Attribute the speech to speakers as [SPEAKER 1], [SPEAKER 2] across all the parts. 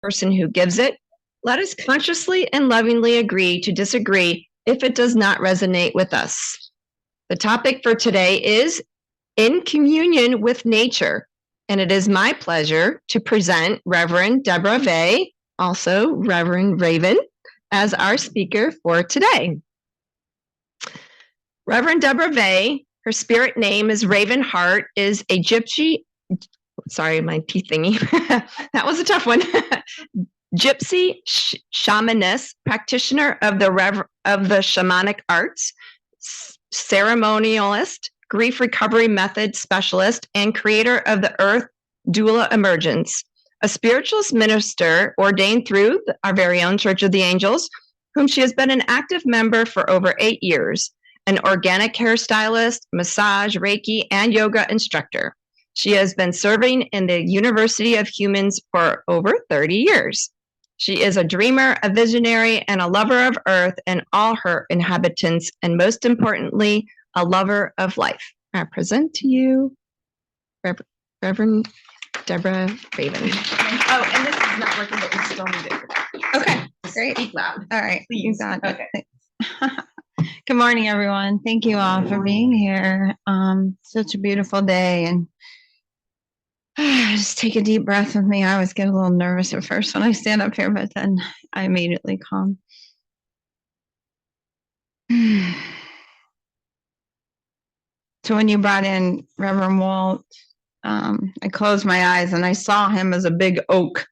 [SPEAKER 1] person who gives it. Let us consciously and lovingly agree to disagree if it does not resonate with us. The topic for today is In Communion with Nature, and it is my pleasure to present Rev Debra Vegh, also Rev Raven, as our speaker for today. Rev Debra Vegh, her spirit name is Raven Heart, is a gypsy, sorry, my P thingy, that was a tough one, gypsy shamanist, practitioner of the shamanic arts, ceremonialist, grief recovery method specialist, and creator of the Earth Doula Emergence, a spiritualist minister ordained through our very own Church of the Angels, whom she has been an active member for over 8 years, an organic hairstylist, massage, Reiki, and yoga instructor. She has been serving in the University of Humans for over 30 years. She is a dreamer, a visionary, and a lover of Earth and all her inhabitants, and most importantly, a lover of life. I present to you Reverend Debra Raven. Oh, and this is not working, but we still need it. Okay, great. Speak loud. All right, you got it. Okay.
[SPEAKER 2] Good morning, everyone. Thank you all for being here. Such a beautiful day, and just take a deep breath with me. I always get a little nervous at first when I stand up here, but then I immediately calm. So when you brought in Reverend Walt, I closed my eyes and I saw him as a big oak,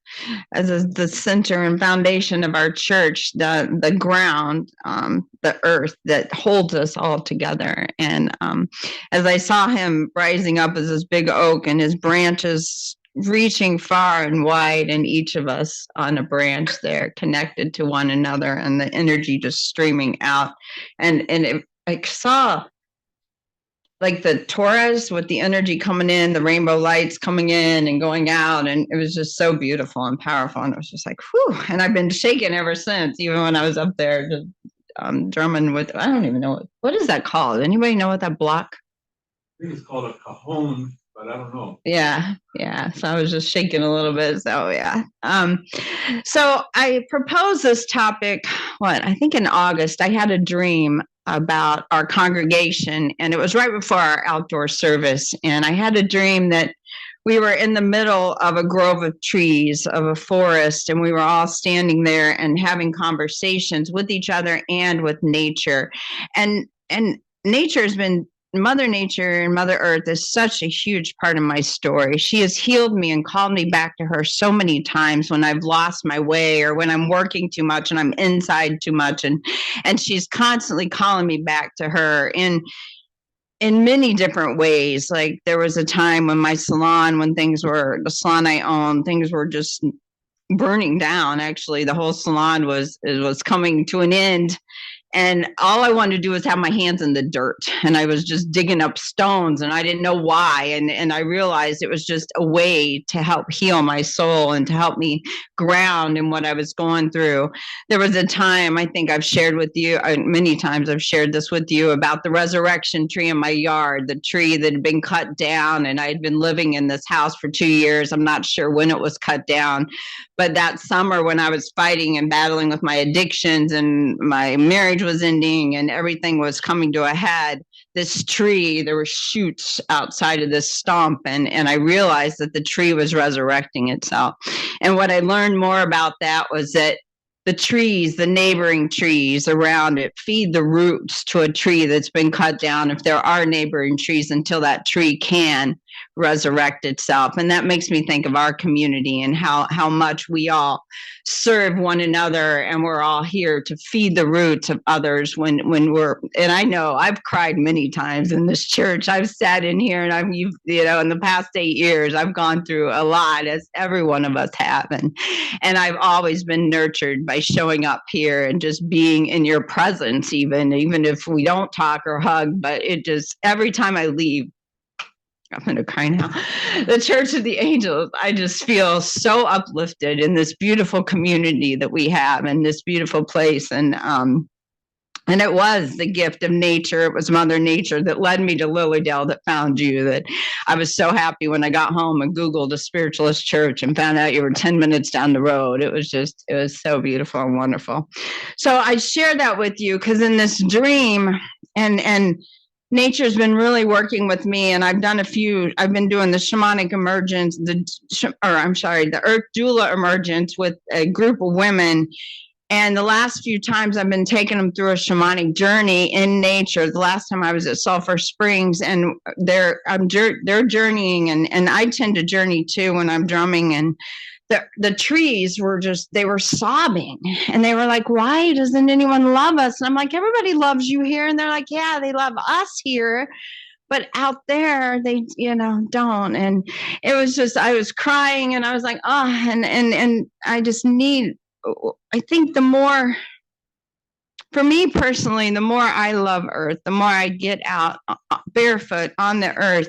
[SPEAKER 2] as the center and foundation of our church, the ground, the earth that holds us all together. And as I saw him rising up as this big oak and his branches reaching far and wide, and each of us on a branch there connected to one another, and the energy just streaming out. I saw like the Taurus with the energy coming in, the rainbow lights coming in and going out. And it was just so beautiful and powerful. And it was just like, whew. And I've been shaking ever since, even when I was up there just drumming with, I don't even know, what is that called? Anybody know what that block?
[SPEAKER 3] I think it's called a cajon, but I don't know.
[SPEAKER 2] Yeah. So I was just shaking a little bit. So yeah. So I proposed this topic, I think in August, I had a dream about our congregation, and it was right before our outdoor service. And I had a dream that we were in the middle of a grove of trees, of a forest, and we were all standing there and having conversations with each other and with nature. And nature has been, Mother Nature and Mother Earth is such a huge part of my story. She has healed me and called me back to her so many times when I've lost my way or when I'm working too much and I'm inside too much. And she's constantly calling me back to her in many different ways. Like there was a time when my salon, the salon I owned, things were just burning down. Actually, the whole salon was coming to an end. And all I wanted to do was have my hands in the dirt. And I was just digging up stones and I didn't know why. And I realized it was just a way to help heal my soul and to help me ground in what I was going through. There was a time, I think I've shared with you, many times I've shared this with you, about the resurrection tree in my yard, the tree that had been cut down. And I had been living in this house for 2 years. I'm not sure when it was cut down. But that summer when I was fighting and battling with my addictions and my marriage was ending and everything was coming to a head, this tree, there were shoots outside of this stump, and I realized that the tree was resurrecting itself. And what I learned more about that was that the trees, the neighboring trees around it, feed the roots to a tree that's been cut down, if there are neighboring trees, until that tree can resurrect itself. And that makes me think of our community and how much we all serve one another, and we're all here to feed the roots of others when we're, and I know I've cried many times in this church. I've sat in here and in the past 8 years, I've gone through a lot, as every one of us have. And I've always been nurtured by showing up here and just being in your presence, even if we don't talk or hug, but it just, every time I leave, I'm going to cry now, the Church of the Angels, I just feel so uplifted in this beautiful community that we have in this beautiful place. And And it was the gift of nature. It was Mother Nature that led me to Lilydale, that found you, that I was so happy when I got home and Googled a spiritualist church and found out you were 10 minutes down the road. It was so beautiful and wonderful. So I share that with you because in this dream, and nature's been really working with me, and I've been doing the shamanic emergence, the earth doula emergence with a group of women. And the last few times I've been taking them through a shamanic journey in nature. The last time I was at Sulphur Springs, and they're journeying, and I tend to journey too when I'm drumming. And the trees were they were sobbing, and they were like, "Why doesn't anyone love us?" And I'm like, "Everybody loves you here." And they're like, "Yeah, they love us here, but out there they don't." And it was just, I was crying, and I was like, oh, and I just need, I think for me personally, the more I love earth, the more I get out barefoot on the earth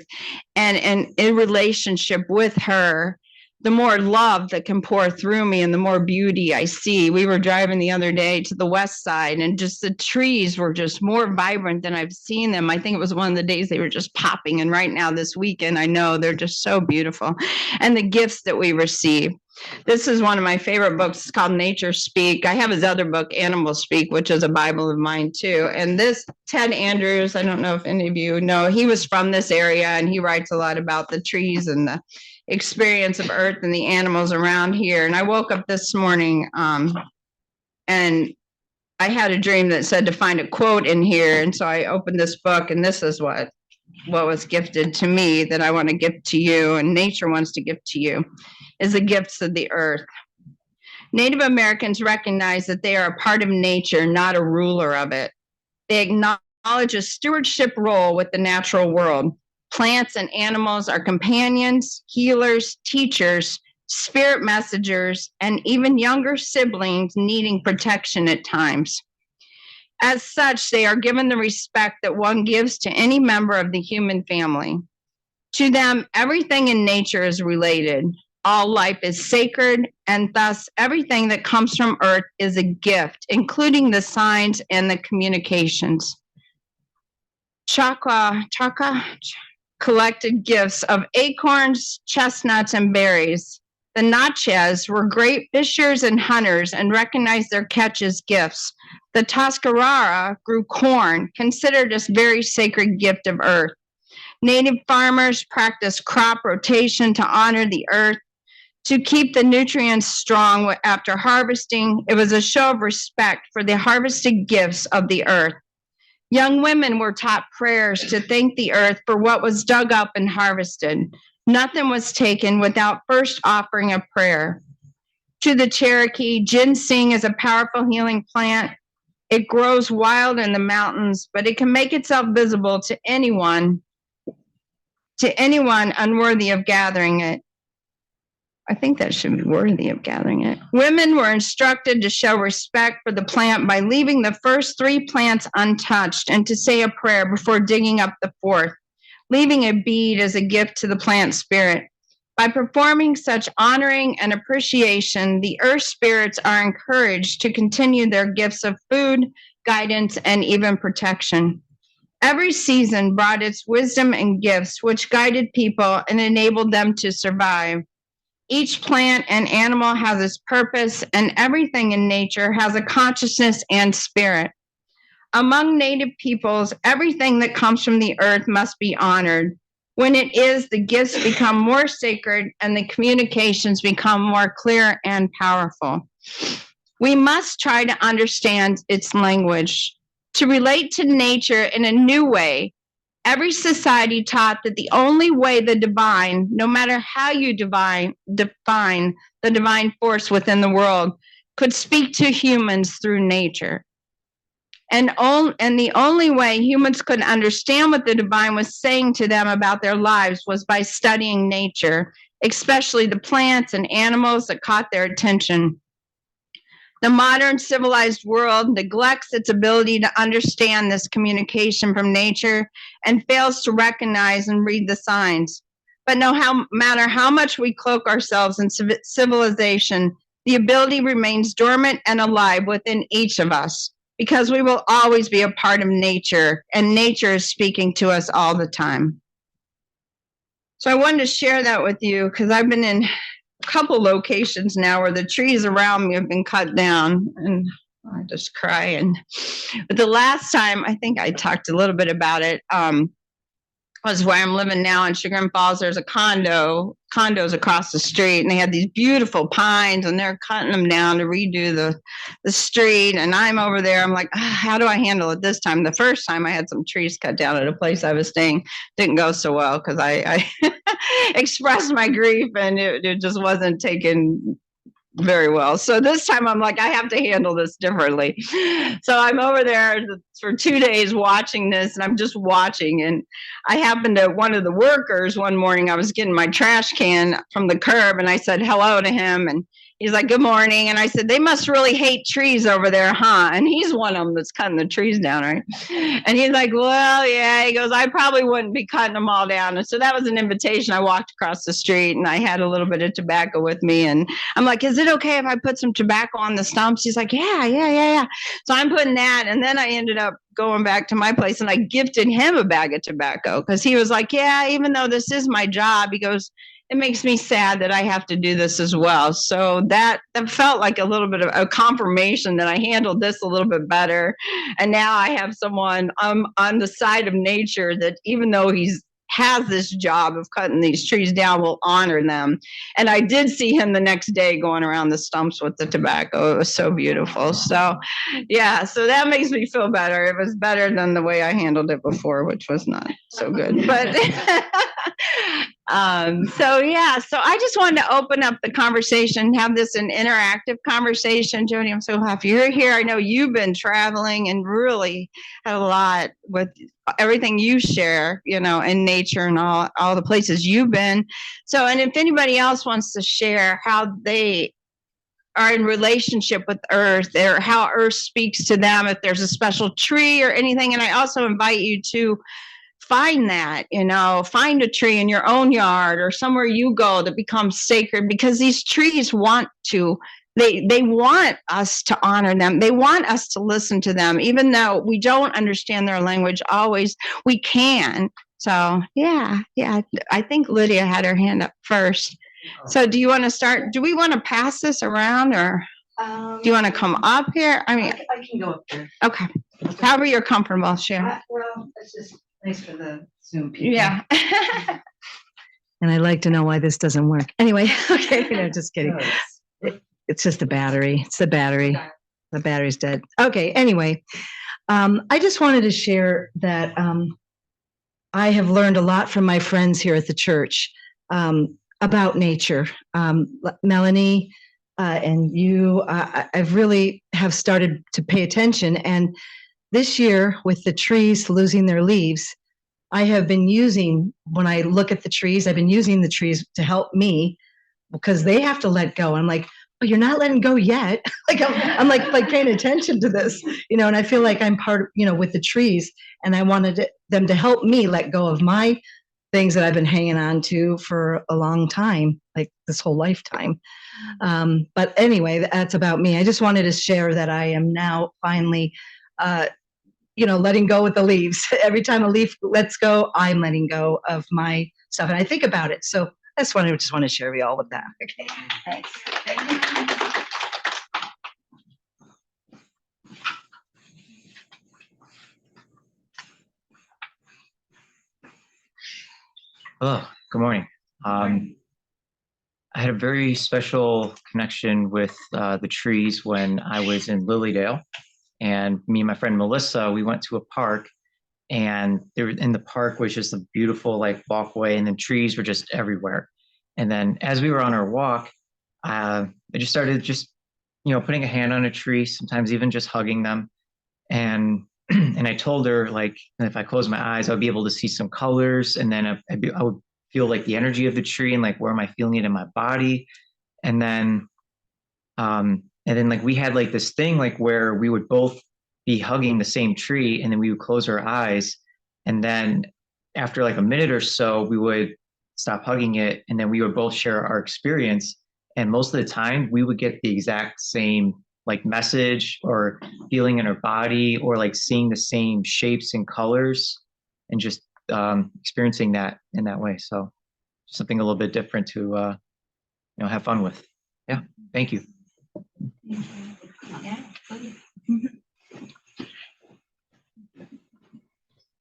[SPEAKER 2] and in relationship with her, the more love that can pour through me and the more beauty I see. We were driving the other day to the west side, and just the trees were just more vibrant than I've seen them. I think it was one of the days they were just popping. And right now this weekend, I know they're just so beautiful. And the gifts that we receive. This is one of my favorite books. It's called Nature Speak. I have his other book, Animal Speak, which is a Bible of mine too. And this Ted Andrews, I don't know if any of you know, he was from this area, and he writes a lot about the trees and the experience of earth and the animals around here. And I woke up this morning and I had a dream that said to find a quote in here. And so I opened this book, and this is what was gifted to me that I want to give to you, and nature wants to give to you, is the gifts of the earth. Native Americans recognize that they are a part of nature, not a ruler of it. They acknowledge a stewardship role with the natural world. Plants and animals are companions, healers, teachers, spirit messengers, and even younger siblings needing protection at times. As such, they are given the respect that one gives to any member of the human family. To them, everything in nature is related. All life is sacred, and thus everything that comes from earth is a gift, including the signs and the communications. Chaka collected gifts of acorns, chestnuts, and berries. The Natchez were great fishers and hunters and recognized their catch as gifts. The Tuscarora grew corn, considered a very sacred gift of earth. Native farmers practiced crop rotation to honor the earth, to keep the nutrients strong after harvesting. It was a show of respect for the harvested gifts of the earth. Young women were taught prayers to thank the earth for what was dug up and harvested. Nothing was taken without first offering a prayer. To the Cherokee, ginseng is a powerful healing plant. It grows wild in the mountains, but it can make itself visible to anyone unworthy of gathering it. I think that should be worthy of gathering it. Women were instructed to show respect for the plant by leaving the first 3 plants untouched and to say a prayer before digging up the 4th, leaving a bead as a gift to the plant spirit. By performing such honoring and appreciation, the earth spirits are encouraged to continue their gifts of food, guidance, and even protection. Every season brought its wisdom and gifts, which guided people and enabled them to survive. Each plant and animal has its purpose, and everything in nature has a consciousness and spirit. Among Native peoples, everything that comes from the earth must be honored. When it is, the gifts become more sacred and the communications become more clear and powerful. We must try to understand its language, to relate to nature in a new way. Every society taught that the only way the divine, no matter how you define the divine force within the world, could speak to humans through nature. And the only way humans could understand what the divine was saying to them about their lives was by studying nature, especially the plants and animals that caught their attention. The modern civilized world neglects its ability to understand this communication from nature and fails to recognize and read the signs. But no matter how much we cloak ourselves in civilization, the ability remains dormant and alive within each of us. because we will always be a part of nature, and nature is speaking to us all the time. So I wanted to share that with you because I've been in a couple locations now where the trees around me have been cut down, and I just cry. But the last time, I think I talked a little bit about it, was where I'm living now in Chagrin Falls. There's a condos across the street, and they had these beautiful pines, and they're cutting them down to redo the street. And I'm over there. I'm like, how do I handle it this time? The first time I had some trees cut down at a place I was staying, didn't go so well because I expressed my grief, and it just wasn't taken very well. So this time I'm like, I have to handle this differently. So I'm over there for 2 days watching this, and I'm just watching. And I happened to one of the workers one morning, I was getting my trash can from the curb, and I said hello to him, and he's like, good morning. And I said, they must really hate trees over there, huh? And he's one of them that's cutting the trees down, right? And he's like, well, yeah. He goes, I probably wouldn't be cutting them all down. And so that was an invitation. I walked across the street, and I had a little bit of tobacco with me. And I'm like, is it okay if I put some tobacco on the stumps? He's like, yeah. So I'm putting that. And then I ended up going back to my place, and I gifted him a bag of tobacco because he was like, yeah, even though this is my job, he goes, it makes me sad that I have to do this as well. So that felt like a little bit of a confirmation that I handled this a little bit better. And now I have someone on the side of nature that, even though he's has this job of cutting these trees down, will honor them. And I did see him the next day going around the stumps with the tobacco. It was so beautiful. So yeah, so that makes me feel better. It was better than the way I handled it before, which was not so good. But so I just wanted to open up the conversation, have this an interactive conversation. Jody, I'm so happy you're here. I know you've been traveling and really had a lot with everything you share, in nature and all the places you've been. So, and if anybody else wants to share how they are in relationship with Earth, or how Earth speaks to them, if there's a special tree or anything. And I also invite you to find that, find a tree in your own yard or somewhere you go that becomes sacred, because these trees want to, they want us to honor them. They want us to listen to them, even though we don't understand their language always, we can. So yeah. I think Lydia had her hand up first. So do you want to start? Do we want to pass this around, or do you want to come up here? I mean,
[SPEAKER 4] I can go up there.
[SPEAKER 2] Okay. However you're comfortable, share.
[SPEAKER 4] Well, it's just nice for the Zoom people.
[SPEAKER 2] Yeah.
[SPEAKER 5] And I'd like to know why this doesn't work. Anyway, okay, no, just kidding. It's just the battery. It's the battery. The battery's dead. Okay, anyway, I just wanted to share that I have learned a lot from my friends here at the church about nature. Melanie and you, I've really have started to pay attention. And this year, with the trees losing their leaves, I have been using, when I look at the trees, I've been using the trees to help me, because they have to let go. I'm like, oh, you're not letting go yet. I'm like paying attention to this, and I feel like I'm part of, with the trees, and I wanted them to help me let go of my things that I've been hanging on to for a long time, like this whole lifetime. But anyway, that's about me. I just wanted to share that I am now finally, letting go with the leaves. Every time a leaf lets go, I'm letting go of my stuff, and I think about it. So that's what I just want to share with you all with that. Okay, thanks.
[SPEAKER 6] Hello, good morning. I had a very special connection with the trees when I was in Lilydale, and me and my friend Melissa, we went to a park, and there in the park was just a beautiful walkway, and then trees were just everywhere. And then as we were on our walk, I just started putting a hand on a tree, sometimes even just hugging them. And I told her, if I close my eyes, I'll be able to see some colors, and then I would feel the energy of the tree, and where am I feeling it in my body. And then we had this thing where we would both be hugging the same tree, and then we would close our eyes, and then after a minute or so we would stop hugging it, and then we would both share our experience. And most of the time we would get the exact same like message or feeling in her body, or like seeing the same shapes and colors, and just experiencing that in that way. So something a little bit different to have fun with. Yeah, thank you.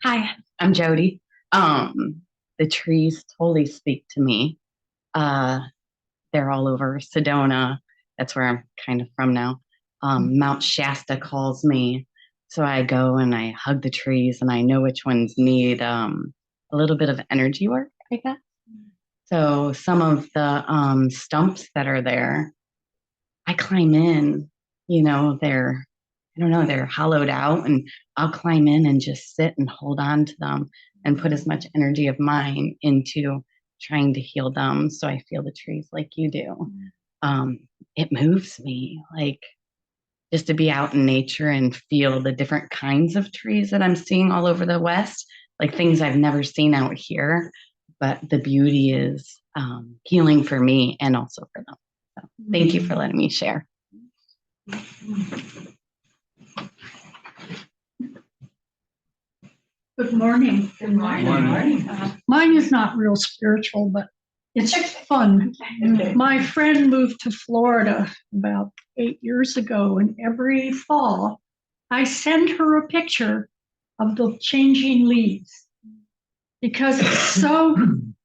[SPEAKER 7] Hi, I'm Jody. The trees totally speak to me. They're all over Sedona. That's where I'm kind of from now. Mount Shasta calls me. So I go and I hug the trees, and I know which ones need a little bit of energy work, I guess. So some of the stumps that are there, I climb in, they're hollowed out, and I'll climb in and just sit and hold on to them and put as much energy of mine into trying to heal them. So I feel the trees like you do. It moves me, like, just to be out in nature and feel the different kinds of trees that I'm seeing all over the West, like things I've never seen out here. But the beauty is healing for me and also for them. So thank you for letting me share.
[SPEAKER 8] Good morning.
[SPEAKER 4] Good morning.
[SPEAKER 3] Good morning.
[SPEAKER 8] Mine is not real spiritual, but it's fun. My friend moved to Florida about 8 years ago, and every fall I send her a picture of the changing leaves because it's so,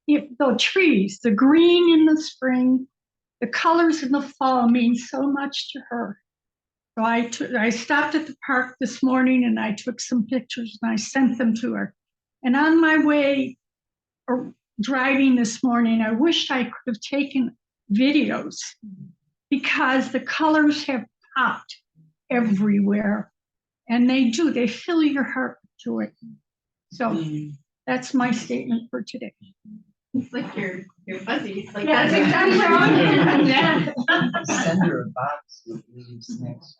[SPEAKER 8] the trees, the green in the spring, the colors in the fall mean so much to her. So I stopped at the park this morning and I took some pictures and I sent them to her. And on my way driving this morning, I wished I could have taken videos because the colors have popped everywhere. And they do, they fill your heart with joy. So that's my statement for today.
[SPEAKER 4] It's like you're fuzzy. It's like
[SPEAKER 8] Yeah, that's exactly right. Yeah.
[SPEAKER 9] Send her a box with leaves next.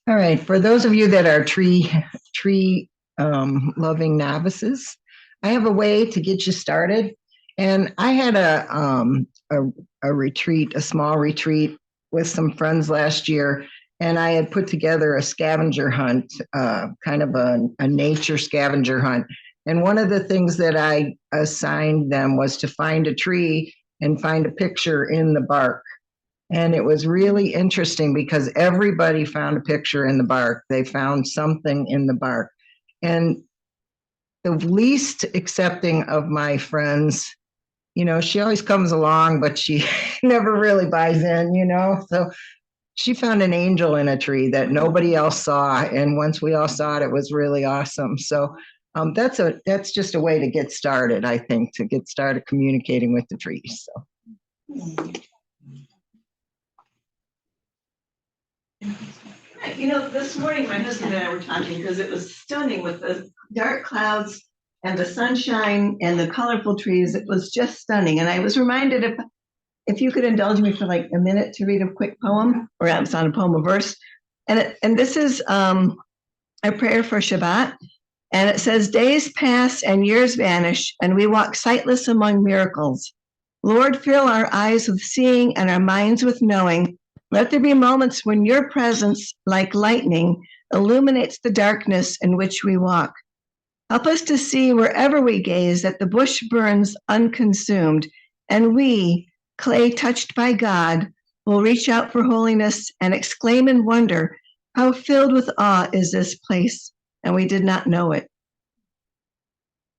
[SPEAKER 5] All right, for those of you that are tree loving novices, I have a way to get you started. And I had a retreat, a small retreat with some friends last year, and I had put together a scavenger hunt, kind of a nature scavenger hunt. And one of the things that I assigned them was to find a tree and find a picture in the bark. And it was really interesting because everybody found a picture in the bark. They found something in the bark. And the least accepting of my friends, she always comes along, but she never really buys in, So she found an angel in a tree that nobody else saw. And once we all saw it, it was really awesome. So that's just a way to get started, I think, to get started communicating with the trees. So.
[SPEAKER 10] This morning my husband and I were talking because it was stunning with the dark clouds and the sunshine and the colorful trees. It was just stunning. And I was reminded, if you could indulge me for like a minute to read a quick poem, or it's not a poem, a verse. And this is a prayer for Shabbat. And it says, days pass and years vanish, and we walk sightless among miracles. Lord, fill our eyes with seeing and our minds with knowing. Let there be moments when your presence, like lightning, illuminates the darkness in which we walk. Help us to see wherever we gaze that the bush burns unconsumed, and we, clay touched by God, will reach out for holiness and exclaim in wonder, how filled with awe is this place, and we did not know it.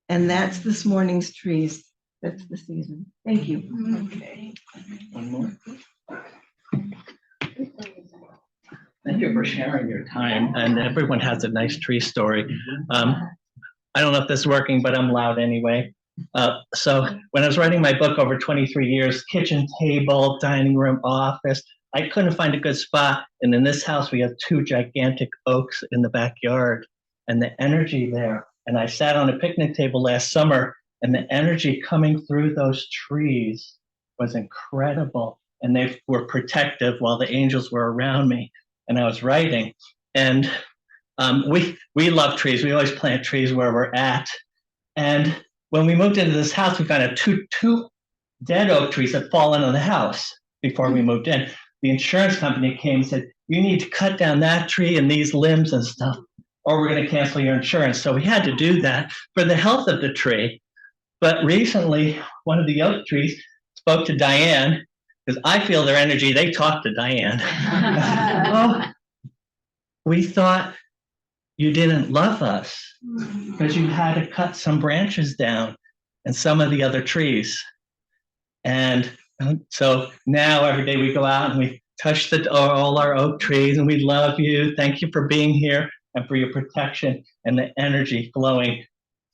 [SPEAKER 10] And that's this morning's trees. That's the season. Thank you.
[SPEAKER 9] Okay. One more. Thank you for sharing your time. And everyone has a nice tree story. I don't know if this is working, but I'm loud anyway. So when I was writing my book over 23 years, kitchen table, dining room, office, I couldn't find a good spot. And in this house, we have 2 gigantic oaks in the backyard, and the energy there. And I sat on a picnic table last summer, and the energy coming through those trees was incredible. And they were protective while the angels were around me. And I was writing. And we love trees. We always plant trees where we're at. And when we moved into this house, we found out two dead oak trees had fallen on the house before we moved in. The insurance company came and said, you need to cut down that tree and these limbs and stuff, or we're going to cancel your insurance. So we had to do that for the health of the tree. But recently, one of the oak trees spoke to Diane, because I feel their energy, they talked to Diane. Oh, we thought you didn't love us because you had to cut some branches down and some of the other trees. And so now every day we go out and we touch all our oak trees and we love you. Thank you for being here and for your protection and the energy flowing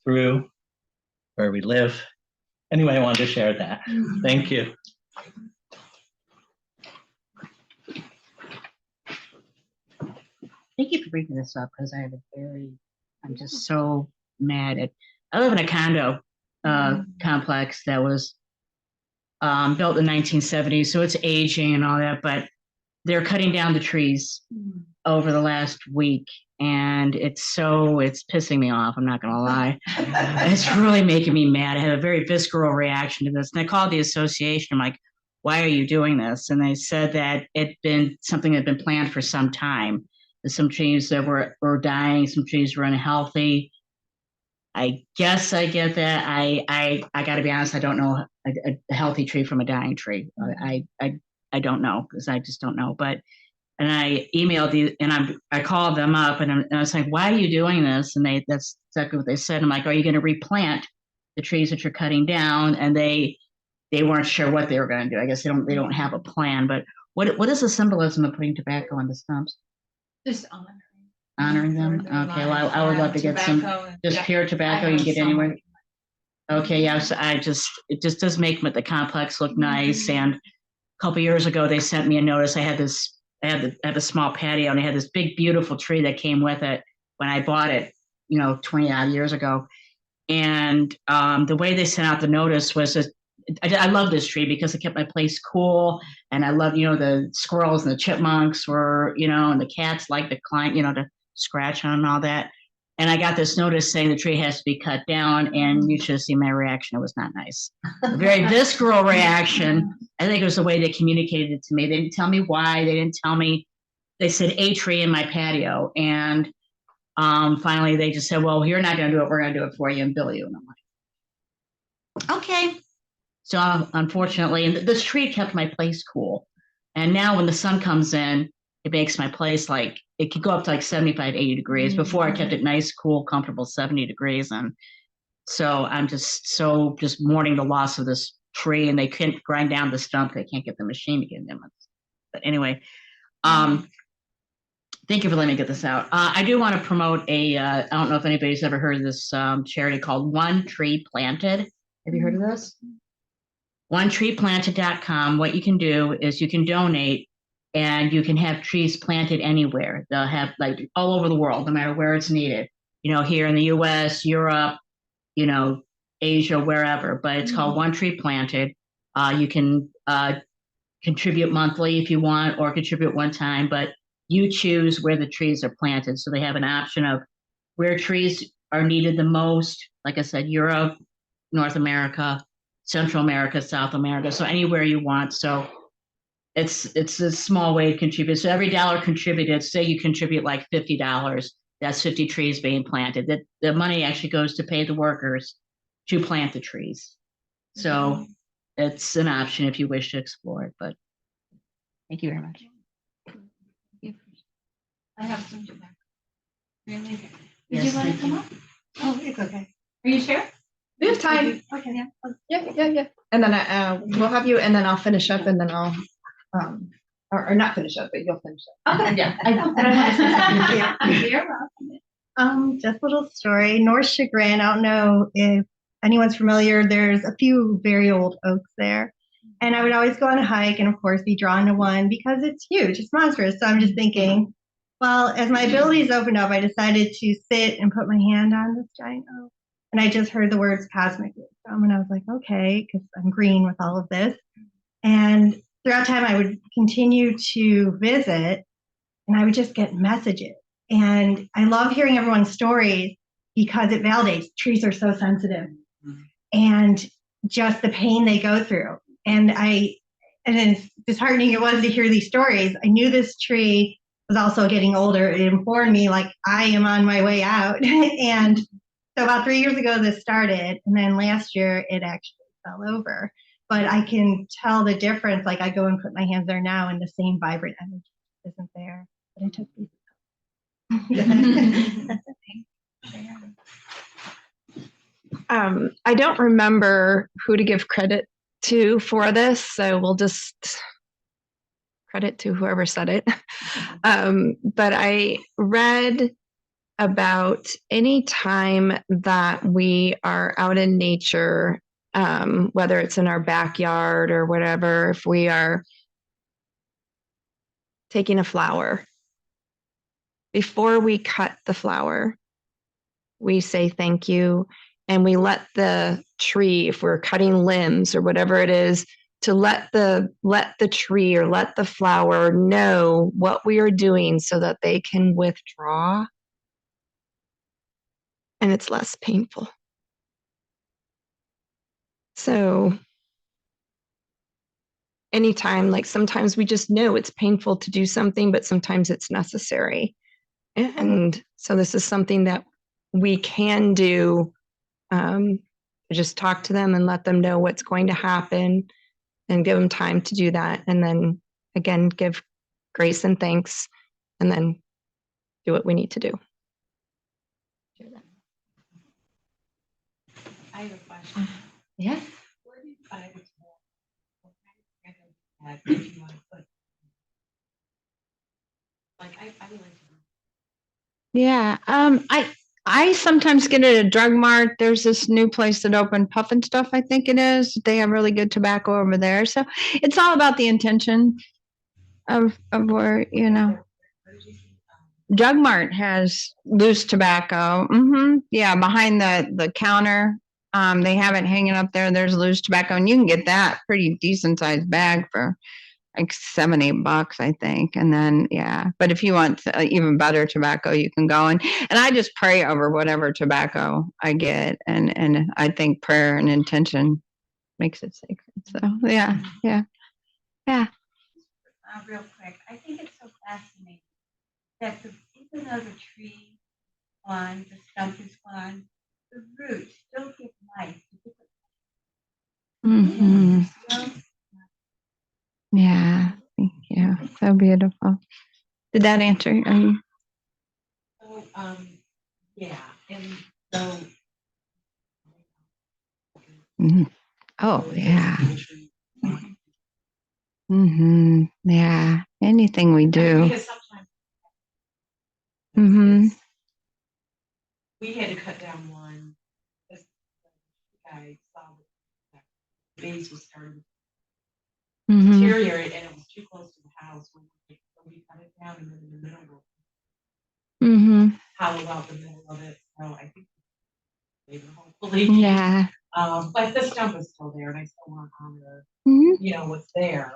[SPEAKER 9] through where we live. Anyway, I wanted to share that. Thank you.
[SPEAKER 11] Thank you for bringing this up because I'm just so mad at, I live in a condo complex that was built in the 1970s, so it's aging and all that, but they're cutting down the trees over the last week, and it's pissing me off, I'm not gonna lie. It's really making me mad. I had a very visceral reaction to this, and I called the association. I'm like, why are you doing this? And they said that it'd been something that had been planned for some time. Some trees that were dying, some trees were unhealthy. I guess I get that. I got to be honest, I don't know a healthy tree from a dying tree. I don't know, because I just don't know. But, and I emailed I called them up and I was like, why are you doing this? And that's exactly what they said. I'm like, are you going to replant the trees that you're cutting down? And they weren't sure what they were going to do. I guess they don't have a plan. But what is the symbolism of putting tobacco on the stumps?
[SPEAKER 4] Just
[SPEAKER 11] honoring them. Okay, well, I would love to get some just pure tobacco you can get anywhere. Okay, yeah, so it just does make the complex look nice. And a couple years ago, they sent me a notice. I had a small patio, and I had this big, beautiful tree that came with it when I bought it, 20 odd years ago. And the way they sent out the notice was I love this tree because it kept my place cool, and I love, the squirrels and the chipmunks were, and the cats like to climb, to scratch on and all that. And I got this notice saying the tree has to be cut down, and you should have seen my reaction. It was not nice. A very visceral reaction. I think it was the way they communicated it to me. They didn't tell me why. They didn't tell me. They said a tree in my patio, and finally they just said, well, you're not going to do it. We're going to do it for you and bill you. And I'm like, okay. So unfortunately, and this tree kept my place cool. And now when the sun comes in, it makes my place it could go up to 75, 80 degrees. Before I kept it nice, cool, comfortable, 70 degrees. And so I'm just mourning the loss of this tree, and they can't grind down the stump. They can't get the machine to get it in. But anyway, thank you for letting me get this out. I do want to promote I don't know if anybody's ever heard of this charity called One Tree Planted. Have you heard of this? OneTreePlanted.com. What you can do is you can donate, and you can have trees planted anywhere. They'll have all over the world, no matter where it's needed. Here in the U.S., Europe, Asia, wherever. But it's called One Tree Planted. You can contribute monthly if you want, or contribute one time. But you choose where the trees are planted. So they have an option of where trees are needed the most. Like I said, Europe, North America, Central America, South America, so anywhere you want. So it's a small way to contribute. So every dollar contributed, say you contribute $50, that's 50 trees being planted. The money actually goes to pay the workers to plant the trees. So it's an option if you wish to explore it. But thank you very much.
[SPEAKER 4] I have some tobacco. Really? Did
[SPEAKER 11] Yes,
[SPEAKER 4] you want to
[SPEAKER 11] thank
[SPEAKER 4] come
[SPEAKER 11] you.
[SPEAKER 4] up? Oh, it's okay. Are you sure?
[SPEAKER 12] We have time.
[SPEAKER 4] Okay.
[SPEAKER 12] Yeah. And then we'll have you, and then I'll finish up, and then I'll, or not finish up, but you'll finish up.
[SPEAKER 4] Okay.
[SPEAKER 12] Yeah.
[SPEAKER 4] I don't want to say You're welcome.
[SPEAKER 13] Just a little story. North Chagrin, I don't know if anyone's familiar, there's a few very old oaks there. And I would always go on a hike and, of course, be drawn to one because it's huge, it's monstrous. So I'm just thinking, well, as my abilities opened up, I decided to sit and put my hand on this giant oak. And I just heard the words cosmic wisdom. And I was like, okay, because I'm green with all of this. And throughout time, I would continue to visit, and I would just get messages. And I love hearing everyone's stories because it validates trees are so sensitive. and just the pain they go through. And as disheartening it was to hear these stories, I knew this tree was also getting older. It informed me like I am on my way out. And so about 3 years ago, this started. And then last year it actually fell over. But I can tell the difference. Like I go and put my hands there now and the same vibrant energy isn't there. But I took these.
[SPEAKER 1] I don't remember who to give credit to for this, so we'll just credit to whoever said it. But I read about any time that we are out in nature, whether it's in our backyard or whatever, if we are taking a flower, before we cut the flower, we say thank you, and we let the tree, if we're cutting limbs or whatever it is, to let the tree or let the flower know what we are doing so that they can withdraw and it's less painful. So anytime, like sometimes we just know it's painful to do something, but sometimes it's necessary. And so this is something that we can do. Just talk to them and let them know what's going to happen and give them time to do that. And then again, give grace and thanks and then do what we need to do.
[SPEAKER 4] I have a question.
[SPEAKER 2] Yes.
[SPEAKER 4] Where do you find it? What kind of if you want to put? Like I would like to know.
[SPEAKER 2] Yeah. I sometimes get it at Drug Mart. There's this new place that opened, Puff and Stuff, I think it is. They have really good tobacco over there. So it's all about the intention of where, you know. Drug Mart has loose tobacco. Yeah, behind the counter. They have it hanging up there. There's loose tobacco, and you can get that pretty decent sized bag for like $7-8, I think. And then, yeah, but if you want even better tobacco, you can go and I just pray over whatever tobacco I get. And I think prayer and intention makes it sacred. So yeah.
[SPEAKER 4] Real quick, I think it's so fascinating that even though the tree gone, the stump is gone, the roots still give life.
[SPEAKER 2] Mm-hmm. Yeah. Thank you. So beautiful. Did that answer?
[SPEAKER 4] So, yeah, and so.
[SPEAKER 2] Oh, yeah. Yeah. Anything we do.
[SPEAKER 4] Because sometimes we had to cut down one. The guy saw the base was starting to deteriorate and it was too close to the house. So we cut it down and then in the middle we'll hollow out the middle of it. So I think hopefully.
[SPEAKER 2] Yeah.
[SPEAKER 4] But the stump is still there and I still want to honor, you know, what's there.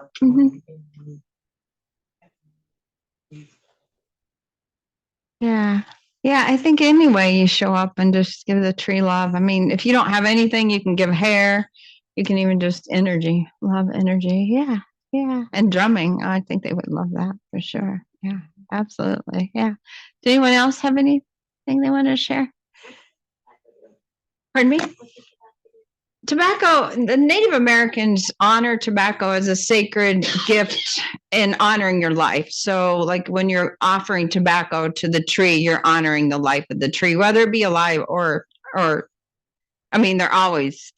[SPEAKER 2] Yeah. Yeah, I think anyway, you show up and just give the tree love. I mean, if you don't have anything, you can give hair. You can even just energy, love energy. Yeah. Yeah. And drumming. I think they would love that for sure. Yeah, absolutely. Yeah. Does anyone else have anything they want to share? Pardon me? Tobacco, the Native Americans honor tobacco as a sacred gift in honoring your life. So like when you're offering tobacco to the tree, you're honoring the life of the tree, whether it be alive or I mean, they're always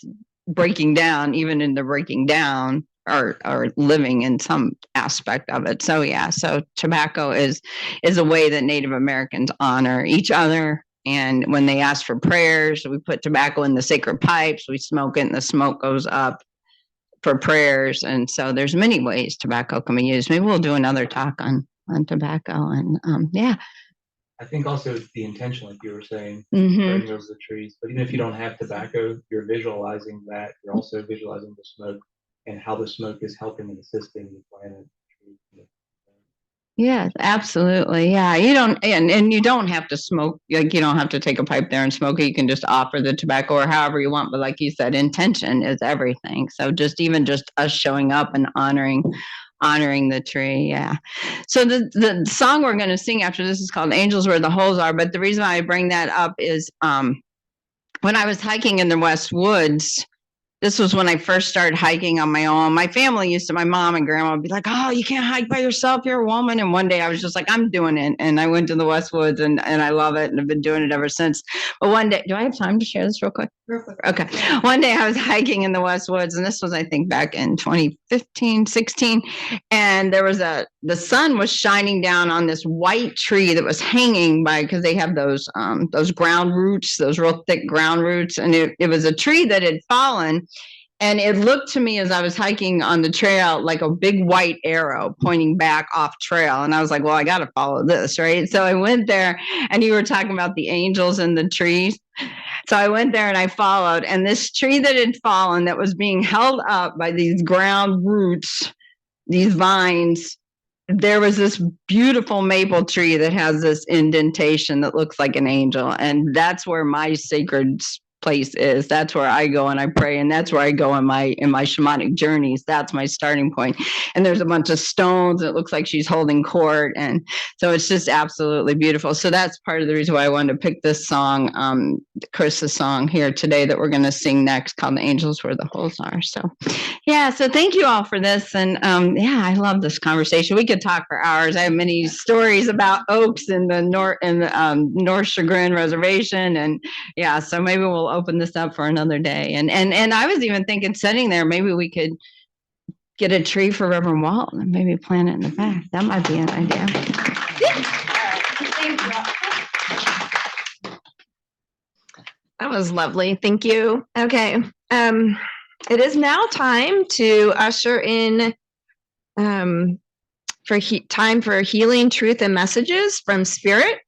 [SPEAKER 2] breaking down, even in the breaking down or living in some aspect of it. So yeah, so tobacco is a way that Native Americans honor each other. And when they ask for prayers, we put tobacco in the sacred pipes, we smoke it and the smoke goes up for prayers. And so there's many ways tobacco can be used. Maybe we'll do another talk on tobacco and yeah.
[SPEAKER 14] I think also it's the intention, like you were saying, praying over the trees. But even if you don't have tobacco, you're visualizing that. You're also visualizing the smoke and how the smoke is helping and assisting the planet.
[SPEAKER 2] Yes, absolutely. Yeah. You don't, and you don't have to smoke, like, you don't have to take a pipe there and smoke it. You can just offer the tobacco or however you want. But like you said, intention is everything. So even just us showing up and honoring the tree. Yeah. So the song we're going to sing after this is called Angels Where the Holes Are. But the reason why I bring that up is, when I was hiking in the West Woods, this was when I first started hiking on my own. My family my mom and grandma would be like, oh, you can't hike by yourself. You're a woman. And one day I was just like, I'm doing it. And I went to the West Woods and I love it. And I've been doing it ever since. But one day, do I have time to share this real quick? Okay. One day I was hiking in the West Woods, and this was, I think, back in 2015, 16. And there was the sun was shining down on this white tree that was hanging because they have those ground roots, those real thick ground roots. And it was a tree that had fallen. And it looked to me as I was hiking on the trail like a big white arrow pointing back off trail. And I was like, well, I got to follow this, right? So I went there, and you were talking about the angels and the trees. So I went there and I followed. And this tree that had fallen, that was being held up by these ground roots, these vines, there was this beautiful maple tree that has this indentation that looks like an angel. And that's where my sacred place is. That's where I go and I pray, and that's where I go in my shamanic journeys. That's my starting point. And there's a bunch of stones. It looks like she's holding court, and so it's just absolutely beautiful. So that's part of the reason why I wanted to pick this song, Chris's song here today that we're going to sing next, called "The Angels Where the Holes Are." So, yeah. So thank you all for this, and yeah, I love this conversation. We could talk for hours. I have many stories about oaks in the North Chagrin Reservation, and yeah. So maybe we'll open this up for another day. And I was even thinking, sitting there, maybe we could get a tree for Reverend Walt and maybe plant it in the back. That might be an idea.
[SPEAKER 1] That was lovely. Thank you. Okay. It is now time to usher in time for healing, truth, and messages from Spirit.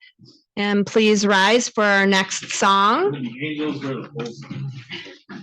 [SPEAKER 1] And please rise for our next song.
[SPEAKER 3] Angels Where the Holes Are.